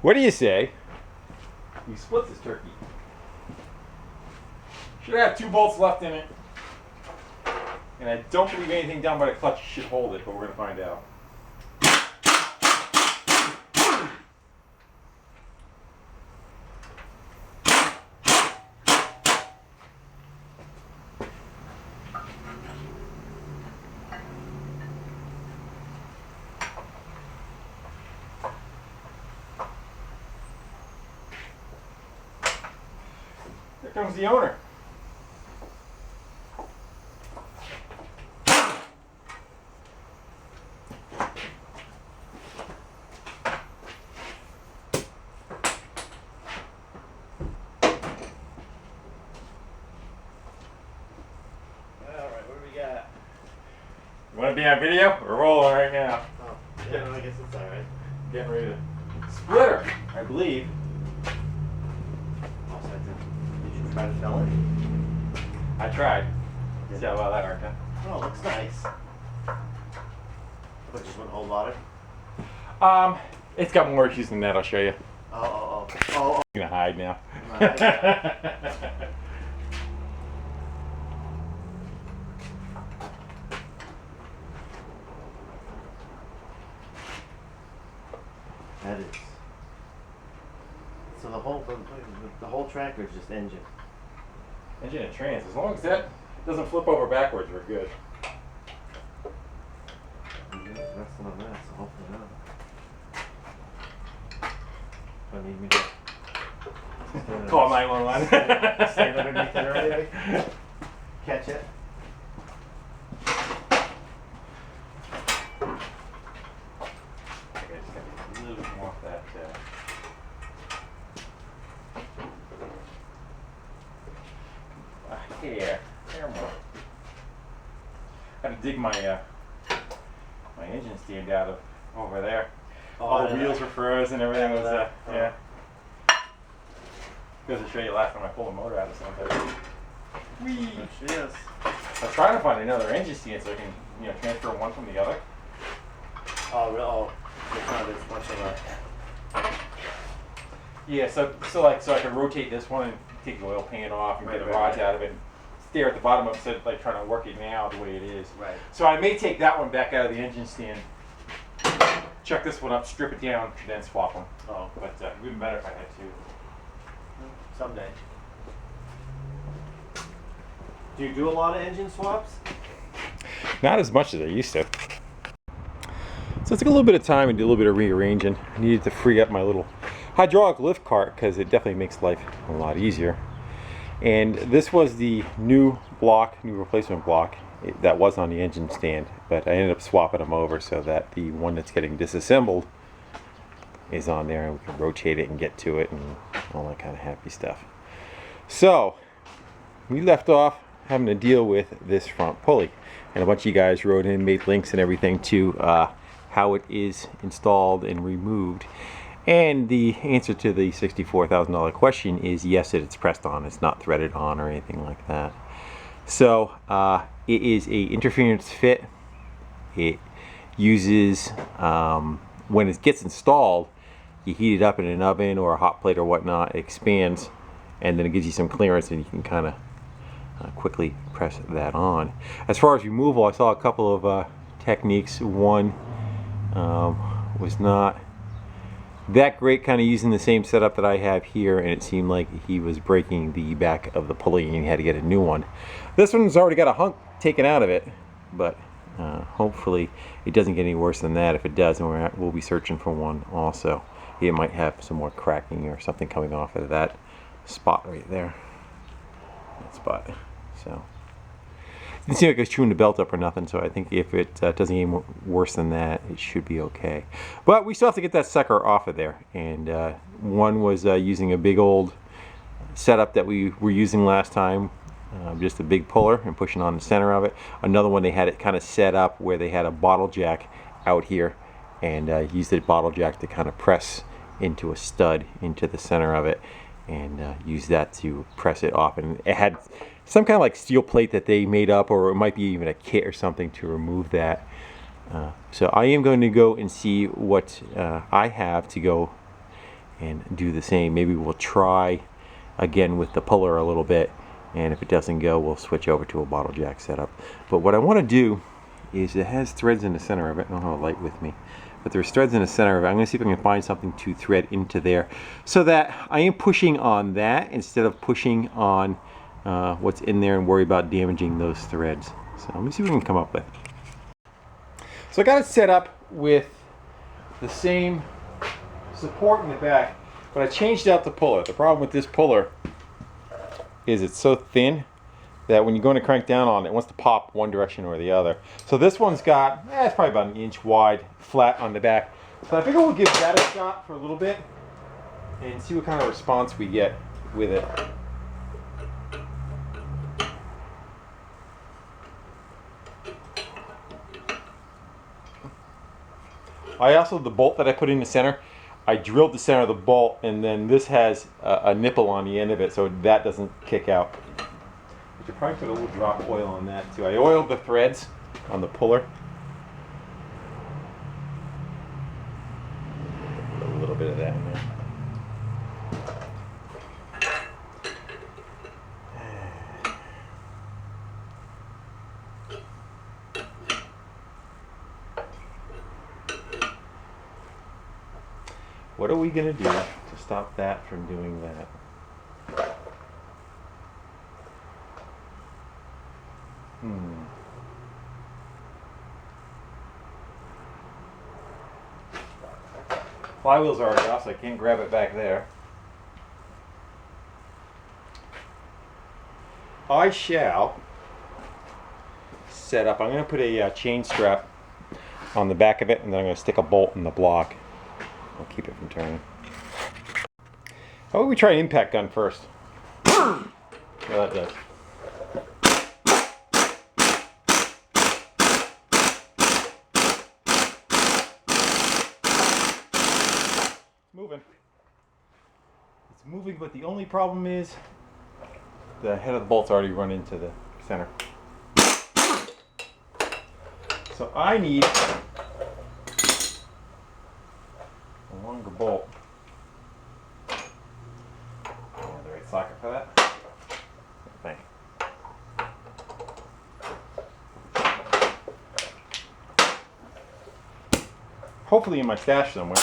What do you say? We split this turkey. Should have 2 bolts left in it. And I don't believe anything down by the clutch should hold it, but we're going to find out. Here comes the owner. You want to be on video? We're rolling right now. Oh, yeah, I guess it's alright. Getting ready to splitter, I believe. Oh, so did you try to fill it? I tried. See how well that worked out. Oh, looks nice. But just one whole water? It's got more issues than that. I'll show you. Oh. I'm gonna hide now. Right. That is. So the whole tractor is just engine. Engine and trans. As long as that doesn't flip over backwards, we're good. Resting on that, so hopefully not. Do I need me to Call 911. stand underneath it already? Catch it? I just gotta get a little bit more off that. Here more. I had to dig my my engine stand out of over there. All the wheels were frozen. Everything was yeah. Goes to show you last time I pulled a motor out of something. Whee! There she is. I'm trying to find another engine stand so I can transfer one from the other. Oh, real? Oh, it's not this much of a. Yeah, so I can rotate this one and take the oil pan off and get the Right, rods right. out of it. And stare at the bottom of it, instead of like trying to work it now the way it is. Right. So I may take that one back out of the engine stand, chuck this one up, strip it down, and then swap them. Oh, But it would be better if I had to. someday. Do you do a lot of engine swaps? Not as much as I used to. So it took a little bit of time and do a little bit of rearranging. I needed to free up my little hydraulic lift cart because it definitely makes life a lot easier. And this was the new replacement block that was on the engine stand, but I ended up swapping them over so that the one that's getting disassembled is on there and we can rotate it and get to it and all that kind of happy stuff. So we left off having to deal with this front pulley, and a bunch of you guys wrote in, made links and everything to how it is installed and removed. And the answer to the $64,000 question is yes, it's pressed on. It's not threaded on or anything like that. So it is a interference fit. It uses, when it gets installed, you heat it up in an oven or a hot plate or whatnot, it expands, and then it gives you some clearance and you can kind of quickly press that on. As far as removal, I saw a couple of techniques. One was not that great, kind of using the same setup that I have here, and it seemed like he was breaking the back of the pulley and he had to get a new one. This one's already got a hunk taken out of it, but hopefully it doesn't get any worse than that. If it does, we'll be searching for one also. It might have some more cracking or something coming off of that spot right there. That spot. So it didn't seem like it was chewing the belt up or nothing, so I think if it doesn't get any worse than that, it should be okay. But we still have to get that sucker off of there. And one was using a big old setup that we were using last time, just a big puller and pushing on the center of it. Another one, they had it kind of set up where they had a bottle jack out here, and used the bottle jack to kind of press into a stud into the center of it, and use that to press it off. And it had some kind of like steel plate that they made up, or it might be even a kit or something to remove that. So I am going to go and see what I have to go and do the same. Maybe we'll try again with the puller a little bit, and if it doesn't go, we'll switch over to a bottle jack setup. But what I want to do is, it has threads in the center of it. I don't have a light with me, but there's threads in the center of it. I'm going to see if I can find something to thread into there so that I am pushing on that instead of pushing on what's in there and worry about damaging those threads. So let me see what we can come up with. So I got it set up with the same support in the back, but I changed out the puller. The problem with this puller is it's so thin that when you're going to crank down on it, it wants to pop one direction or the other. So this one's got, it's probably about 1 inch wide, flat on the back. So I figure we'll give that a shot for a little bit and see what kind of response we get with it. I also, the bolt that I put in the center, I drilled the center of the bolt, and then this has a nipple on the end of it so that doesn't kick out. I should probably put a little drop of oil on that too. I oiled the threads on the puller. Put a little bit of that in there. What are we going to do to stop that from doing that? Flywheel's already off, so I can't grab it back there. I shall set up, I'm going to put a chain strap on the back of it, and then I'm going to stick a bolt in the block. I'll keep it from turning. How about we try an impact gun first? Well, that does. Moving. It's moving, but the only problem is the head of the bolt's already run into the center. So I need a longer bolt. The right socket for that. Thank you. Hopefully in my stash somewhere.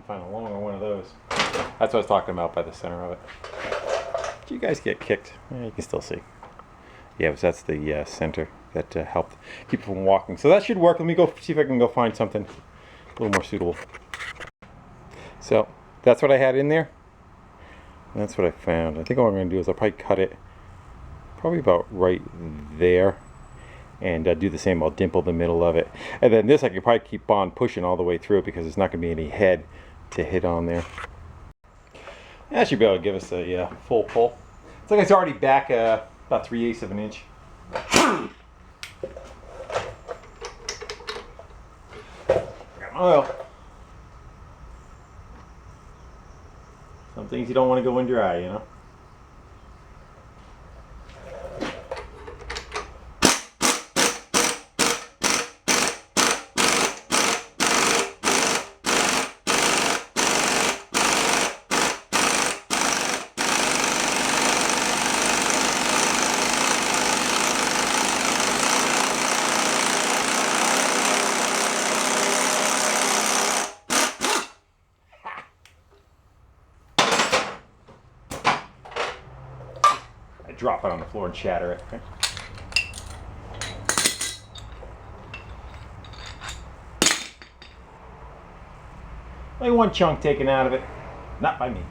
Find a longer one of those. That's what I was talking about by the center of it. Did you guys get kicked? You can still see. Yeah, but that's the center that helped keep it from walking. So that should work. Let me go see if I can go find something a little more suitable. So that's what I had in there. And that's what I found. I think what I'm going to do is I'll probably cut it probably about right there. And do the same. I'll dimple the middle of it. And then this I can probably keep on pushing all the way through because there's not going to be any head to hit on there. That should be able to give us a full pull. It's like it's already back about 3/8 of an inch. Got my oil. Some things you don't want to go in dry, you know. Drop it on the floor and shatter it. Okay? Only one chunk taken out of it, not by me.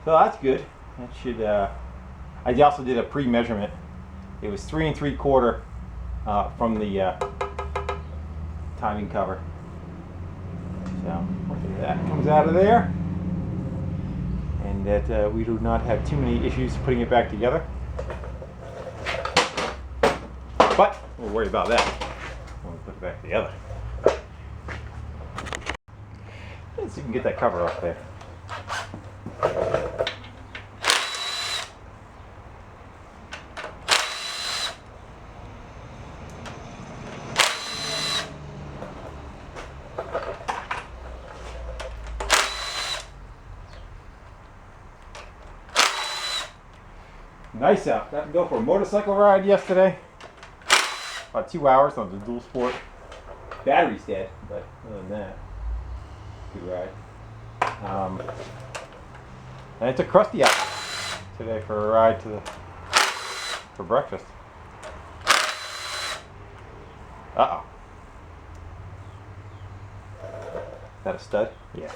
So that's good. That should. I also did a pre-measurement. It was 3 3/4 from the timing cover. So hopefully that comes out of there. And that we do not have too many issues putting it back together. But we'll worry about that when we put it back together. Let's see if we can get that cover off there. Nice out. Got to go for a motorcycle ride yesterday. About 2 hours on the dual sport. Battery's dead, but other than that, good ride. And I took Krusty out today for a ride for breakfast. Uh-oh. Is that a stud? Yeah.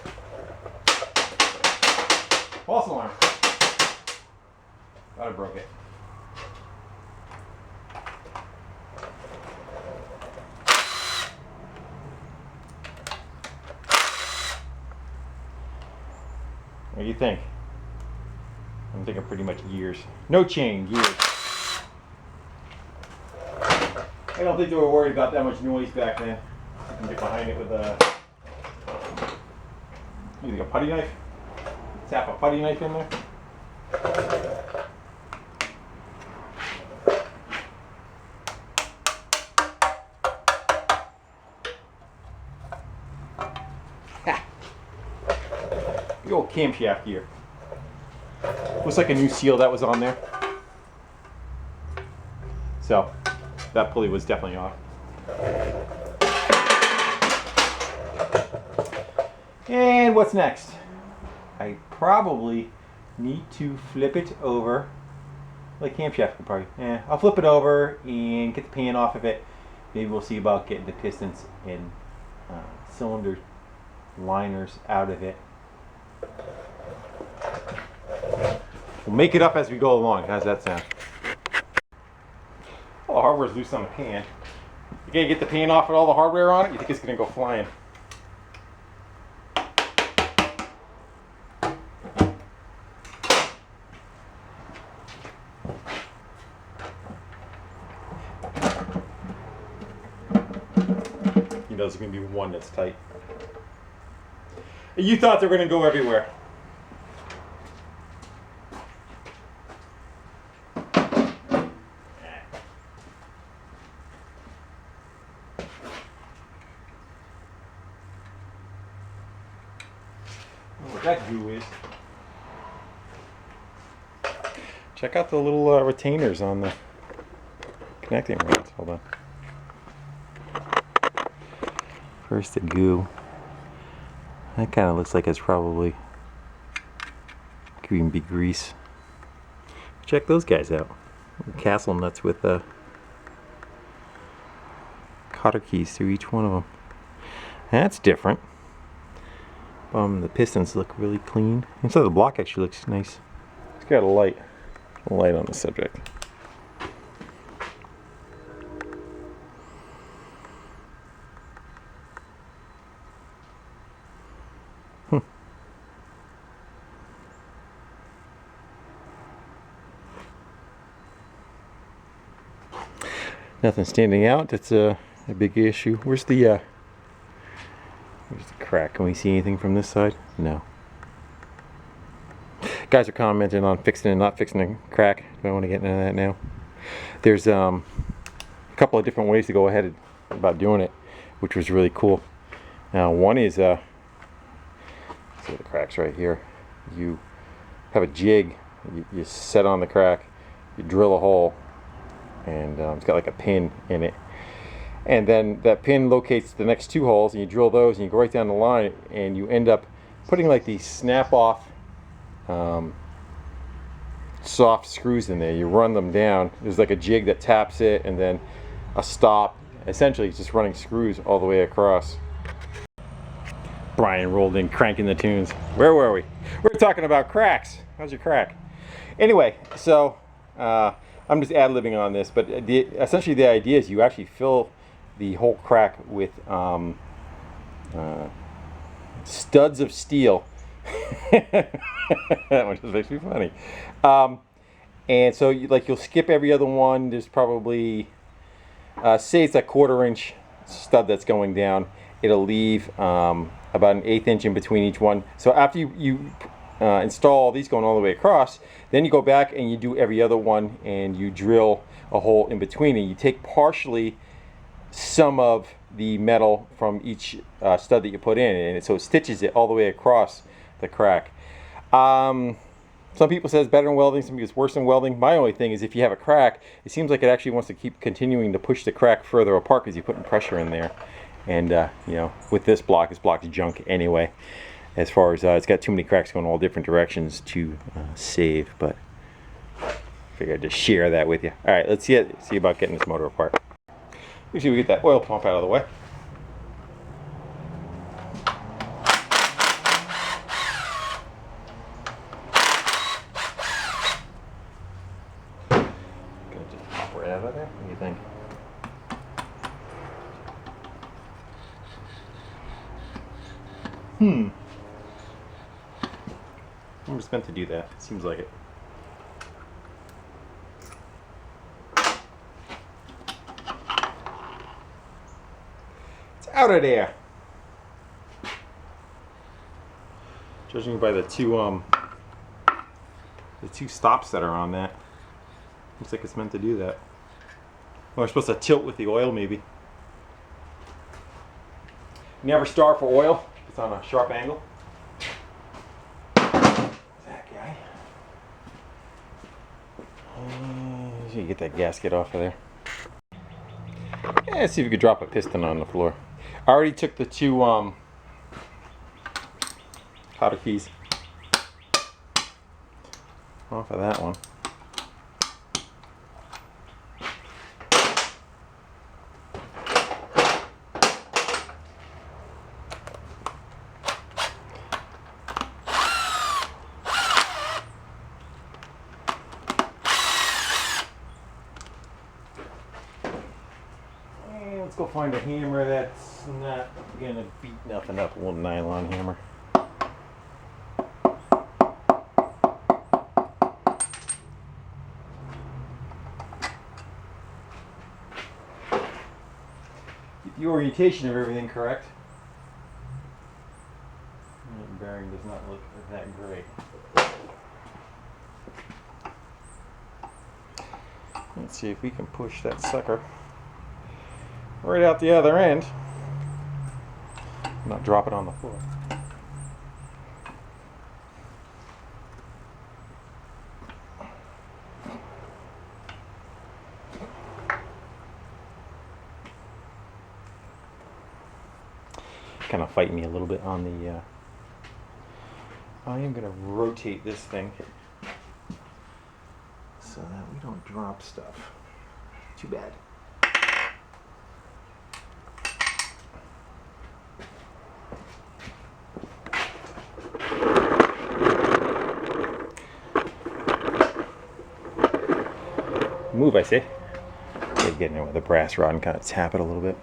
False alarm. Thought I broke it. What do you think? I'm thinking pretty much gears. No chain, gears. I don't think they were worried about that much noise back then. You can get behind it with a using a putty knife. Tap a putty knife in there. The old camshaft gear. Looks like a new seal that was on there. So that pulley was definitely off. And what's next? I probably need to flip it over. Like camshaft could probably. I'll flip it over and get the pan off of it. Maybe we'll see about getting the pistons and cylinder liners out of it. We'll make it up as we go along. How's that sound? Oh, the hardware's loose on the pan. You gotta get the pan off with all the hardware on it, you think it's gonna go flying. You know there's gonna be one that's tight. You thought they were gonna go everywhere. What that goo is. Check out the little retainers on the connecting rods. Hold on. First the goo. That kind of looks like it's probably could even be grease. Check those guys out. Castle nuts with cotter keys through each one of them. That's different. The pistons look really clean. Inside the block actually looks nice. It's got a light on the subject. Nothing standing out. That's a big issue. Where's the crack? Can we see anything from this side? No. Guys are commenting on fixing and not fixing the crack. Do I want to get into that now? There's a couple of different ways to go ahead about doing it, which was really cool. Now, one is see the crack's right here. You have a jig. You set on the crack. You drill a hole, and it's got like a pin in it. And then that pin locates the next two holes, and you drill those, and you go right down the line, and you end up putting like these snap-off soft screws in there. You run them down. There's like a jig that taps it, and then a stop. Essentially, it's just running screws all the way across. Brian rolled in, cranking the tunes. Where were we? We were talking about cracks. How's your crack? Anyway, so I'm just ad-libbing on this, but essentially the idea is you actually fill the whole crack with studs of steel. That one just makes me funny. And so you'll skip every other one. There's probably say it's a 1/4 inch stud that's going down. It'll leave about an 1/8 inch in between each one. So after you install these going all the way across, then you go back and you do every other one, and you drill a hole in between, and you take partially some of the metal from each stud that you put in, and so it stitches it all the way across the crack. So Some people say it's better than welding, some people it's worse than welding. My only thing is if you have a crack, it seems like it actually wants to keep continuing to push the crack further apart because you're putting pressure in there. And you know, with this block's junk anyway. As far as it's got too many cracks going all different directions to save, but figured I'd just share that with you. All right, let's see about getting this motor apart. Make sure we get that oil pump out of the way. Gonna just pop right out of there. What do you think? I'm just meant to do that. Seems like it. It's out of there. Judging by the two stops that are on that, looks like it's meant to do that. Well, we're supposed to tilt with the oil, maybe. Never starve for oil. It's on a sharp angle. You get that gasket off of there. Yeah, let's see if we could drop a piston on the floor. I already took the two cotter keys off of that one. Let's go find a hammer that's not gonna beat nothing up. A little nylon hammer. Get the orientation of everything correct. That bearing does not look that great. Let's see if we can push that sucker right out the other end, not drop it on the floor. Kind of fighting me a little bit on the I am going to rotate this thing so that we don't drop stuff. Too bad. Move, I say. Get in there with a brass rod and kind of tap it a little bit.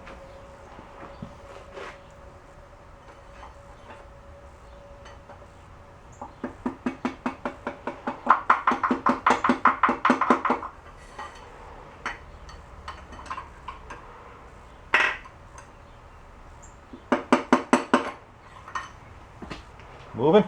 Moving.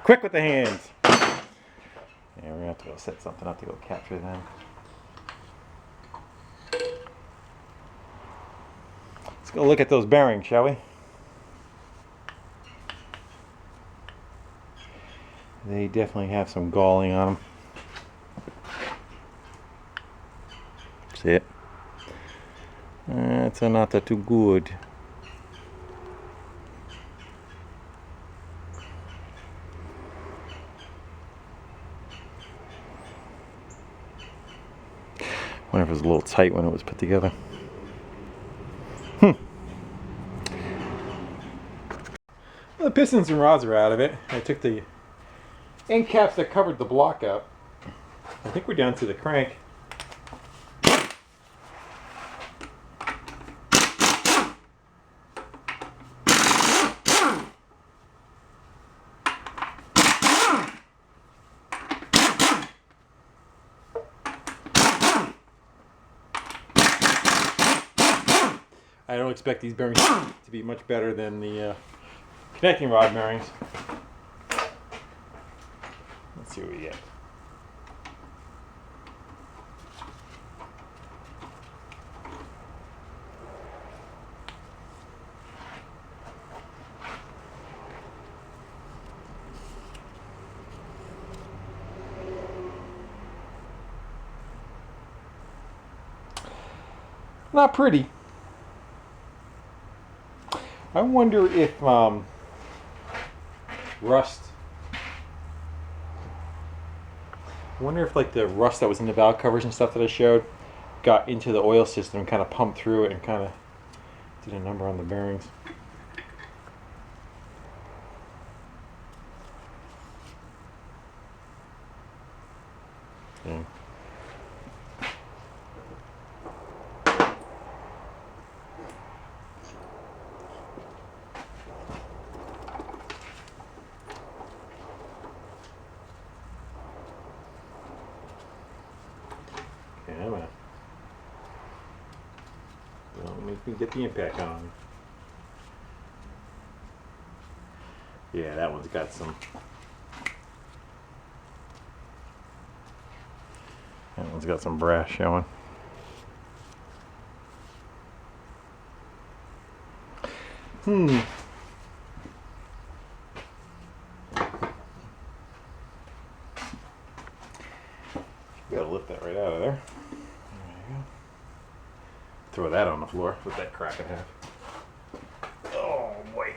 Quick with the hands. Yeah, we're gonna have to go set something up to go capture them. Let's go look at those bearings, shall we? They definitely have some galling on them. See it? It's not too good. Wonder if it was a little tight when it was put together. Well, the pistons and rods are out of it. I took the end caps that covered the block up. I think we're down to the crank. I don't expect these bearings to be much better than the connecting rod bearings. see what we get. Not pretty. I wonder if rust. I wonder if like the rust that was in the valve covers and stuff that I showed got into the oil system and kind of pumped through it and kind of did a number on the bearings. Yeah. Come on. Don't make me get the impact on me. Yeah, that one's got some. That one's got some brass showing. Be able to lift that right out of there. There you go. Throw that on the floor. Let that crack in half. Oh boy.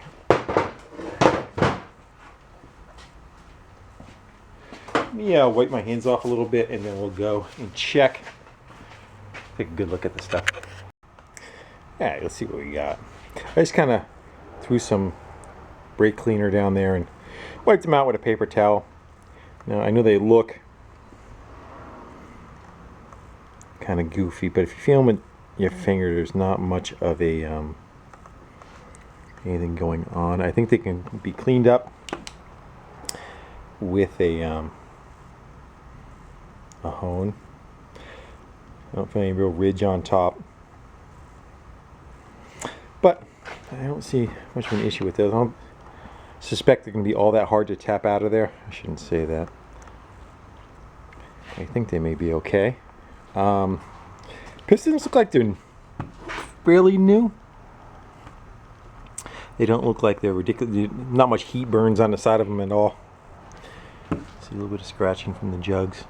Let me wipe my hands off a little bit and then we'll go and check. Take a good look at the stuff. Alright, let's see what we got. I just kind of threw some brake cleaner down there and wiped them out with a paper towel. Now I know they look kind of goofy, but if you feel them with your finger, there's not much of a anything going on. I think they can be cleaned up with a hone. I don't feel any real ridge on top, but I don't see much of an issue with those. I don't suspect they're going to be all that hard to tap out of there. I shouldn't say that. I think they may be okay. Pistons look like they're fairly new. They don't look like they're ridiculous. Not much heat burns on the side of them at all. See a little bit of scratching from the jugs.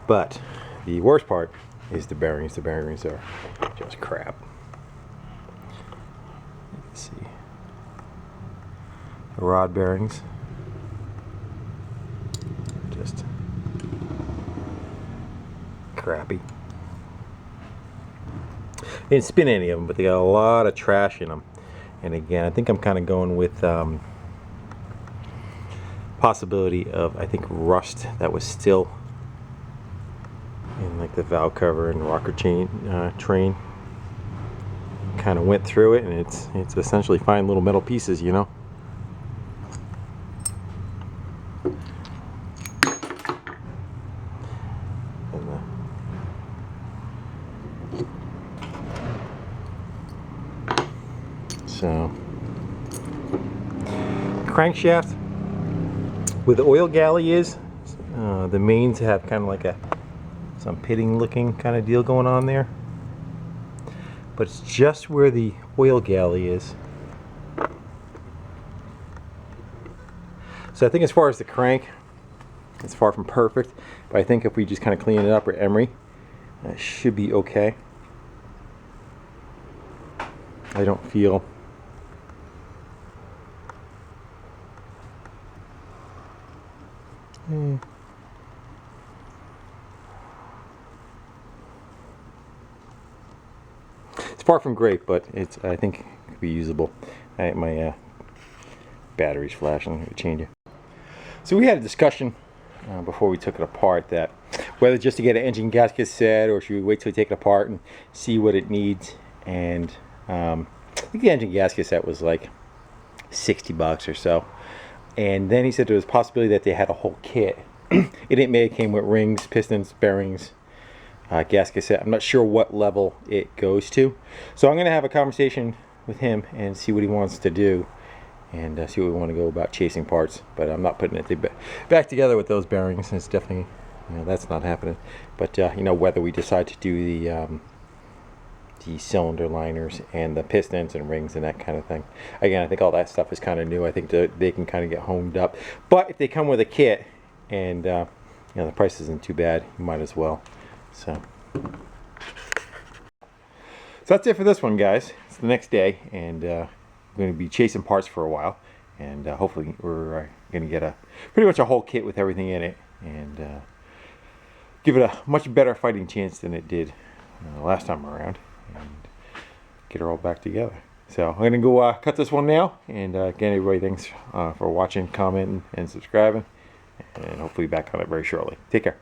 But the worst part is the bearings. The bearings are just crap. Let's see. The rod bearings. Just crappy. Didn't spin any of them, but they got a lot of trash in them. And again, I think I'm kind of going with possibility of, I think, rust that was still in like the valve cover and rocker chain train. Kind of went through it, and it's essentially fine little metal pieces, you know. So, crankshaft where the oil galley is, the mains have kind of like some pitting looking kind of deal going on there, but it's just where the oil galley is. So I think as far as the crank, it's far from perfect, but I think if we just kind of clean it up with emery, it should be okay. I don't feel it's far from great, but I think it could be usable. My battery's flashing. I'm gonna change it. So we had a discussion before we took it apart that whether just to get an engine gasket set or should we wait till we take it apart and see what it needs. And I think the engine gasket set was like $60 or so. And then he said there was a possibility that they had a whole kit. It came with rings, pistons, bearings, gasket set. I'm not sure what level it goes to. So I'm going to have a conversation with him and see what he wants to do, and see what we want to go about chasing parts. But I'm not putting it back together with those bearings. It's definitely, that's not happening. But whether we decide to do the cylinder liners and the pistons and rings and that kind of thing, again, I think all that stuff is kind of new. I think they can kind of get honed up. But if they come with a kit and the price isn't too bad, you might as well. So that's it for this one, guys. It's the next day, and we're going to be chasing parts for a while, and hopefully we're going to get pretty much a whole kit with everything in it, and give it a much better fighting chance than it did last time around, and get her all back together. So I'm going to go cut this one now, and again, everybody, thanks for watching, commenting, and subscribing, and hopefully back on it very shortly. Take care.